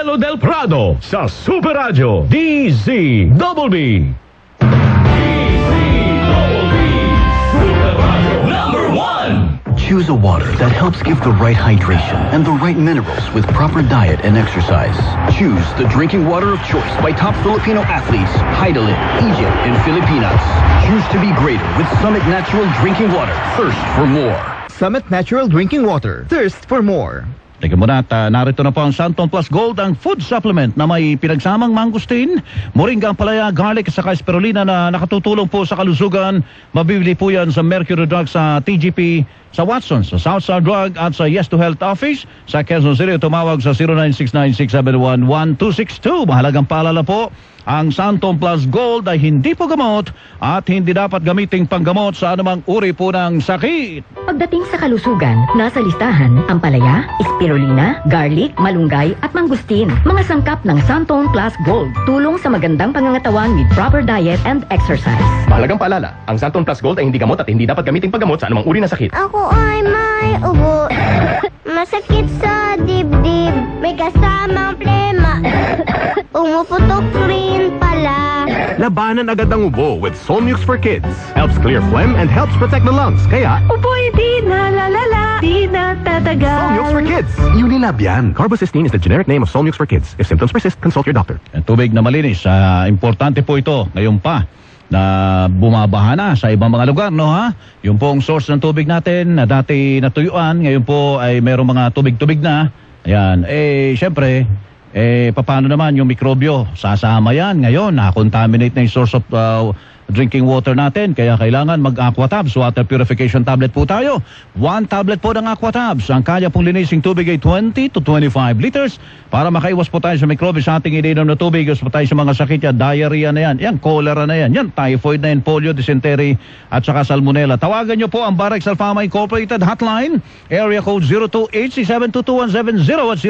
Melo del Prado sa Super Radio DZBB. Super Radio #1. Choose a water that helps give the right hydration and the right minerals with proper diet and exercise. Choose the drinking water of choice by top Filipino athletes, Heidelin, Egypt, and Filipinas. Choose to be greater with Summit Natural Drinking Water. Thirst for more. Summit Natural Drinking Water. Thirst for more. Teka muna at narito na po ang Santon Plus Gold, ang food supplement na may pinagsamang mangustin, moringa, palaya, garlic at saka spirulina na nakatutulong po sa kalusugan. Mabibili po yan sa Mercury Drug, sa TGP, sa Watsons, sa Southstar Drug at sa Yes to Health Office. Sa Quezon City, tumawag sa 0969-671-1262. Mahalagang paalala po, ang Santon Plus Gold ay hindi po gamot at hindi dapat gamiting panggamot sa anumang uri po ng sakit. Pagdating sa kalusugan, nasa listahan ang palaya, spirulina, garlic, malunggay at mangustin. Mga sangkap ng Santon Plus Gold. Tulong sa magandang pangangatawan with proper diet and exercise. Mahalagang paalala, ang Santon Plus Gold ay hindi gamot at hindi dapat gamiting panggamot sa anumang uri ng sakit. Ako ay may ubo. Masakit sa dibdib. May kasamang plema. Umuputok rin pala. Labanan agad ang ubo with Solmux for Kids. Helps clear phlegm and helps protect the lungs. Kaya, uboy di na lalala, di na tatagal. Solmux for Kids. Unilab yan. Carbocysteine is the generic name of Solmux for Kids. If symptoms persist, consult your doctor. Ang tubig na malinis, importante po ito ngayon pa na bumabaha na sa ibang mga lugar, no ha? Yung pong source ng tubig natin na dati natuyuan, ngayon po ay merong mga tubig-tubig na. Ayan, syempre, paano naman yung mikrobyo? Sasama yan ngayon, na-contaminate na yung source of drinking water natin. Kaya kailangan mag-Aquatabs, water purification tablet po tayo. 1 tablet po ng Aquatabs. Ang kaya pong linising tubig ay 20 to 25 liters para makaiwas po tayo sa mikrobyo sa ating ininom na tubig. Iwas po tayo sa mga sakit yan, diarrhea na yan, cholera na yan, typhoid na yan, polio, dysentery at saka salmonella. Tawagan nyo po ang Barex Alfama Incorporated hotline, area code 02-867-22170 at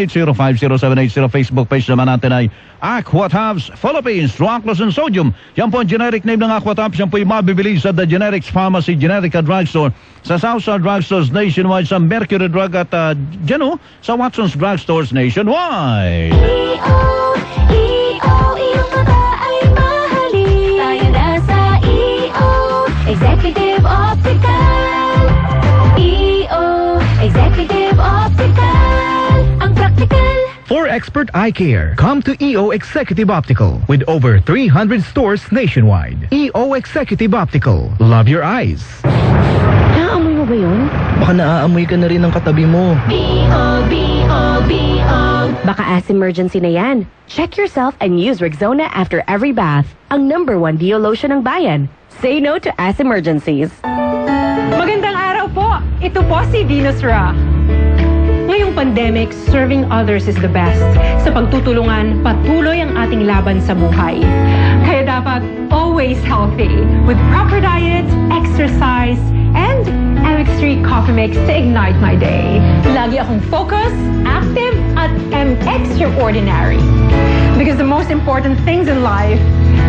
0917-805-0780. Facebook page naman natin ay Aquatabs Philippines, Rocklos and Sodium. Yan po ang generic name ng Aquatabs. Yan po yung mabibili sa The Generics Pharmacy, Generica Drugstore, sa Southstar Drugstores nationwide, sa Mercury Drug at dyan sa Watson's Drugstores nationwide. iyong mata ay mahalin. Tayo na sa Executive Optical. Executive Optical. Ang practical. For expert eye care, come to EO Executive Optical with over 300 stores nationwide. EO Executive Optical. Love your eyes. Naamoy mo ba yun? Baka naaamoy ka na rin ng katabi mo. Baka as emergency na yan. Check yourself and use Rexona after every bath. Ang #1 Dio lotion ng bayan. Say no to as emergencies. Magandang araw po. Ito po si Venus Ra. Ngayong pandemic, serving others is the best. Sa pagtutulungan, patuloy ang ating laban sa buhay. Kaya dapat always healthy with proper diet, exercise, and MX3 Coffee Mix to ignite my day. Lagi akong focused, active, at extraordinary. Because the most important things in life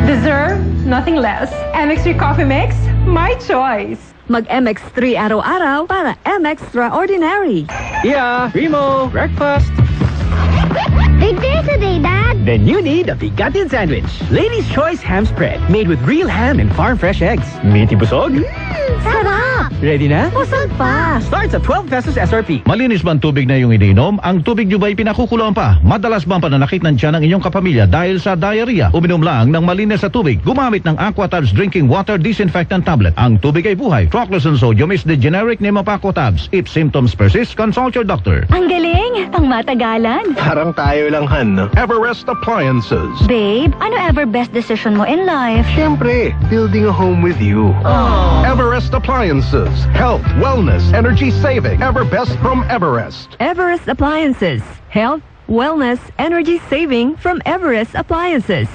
deserve nothing less. MX3 Coffee Mix, my choice. Mag-MX3 araw-araw para MX-Extraordinary. Yeah, Remo, breakfast. Big day today, Dad. Then you need a Bigatin sandwich. Ladies' Choice ham spread, made with real ham and farm-fresh eggs. Meaty busog? Sarap. Ready na? Busog pa. Starts at 12 pesos SRP. Malinis ba ang tubig na iyong iniinom? Ang tubig nyo ba'y pinakukuloan pa? Madalas ba ang pananakit ng tiyan ng inyong kapamilya dahil sa diarrhea? Uminom lang ng malinis sa tubig. Gumamit ng Aquatabs Drinking Water Disinfectant Tablet. Ang tubig ay buhay. Troclos and Sodium is the generic name of Aquatabs. If symptoms persist, consult your doctor. Ang galing! Pang matagalan. Parang tayo lang, Han. Everest Appliances. Babe, ano ever best decision mo in life? Siyempre, building a home with you. Everest Appliances. Health, wellness, energy saving. Ever best from Everest. Everest Appliances. Health, wellness, energy saving from Everest Appliances.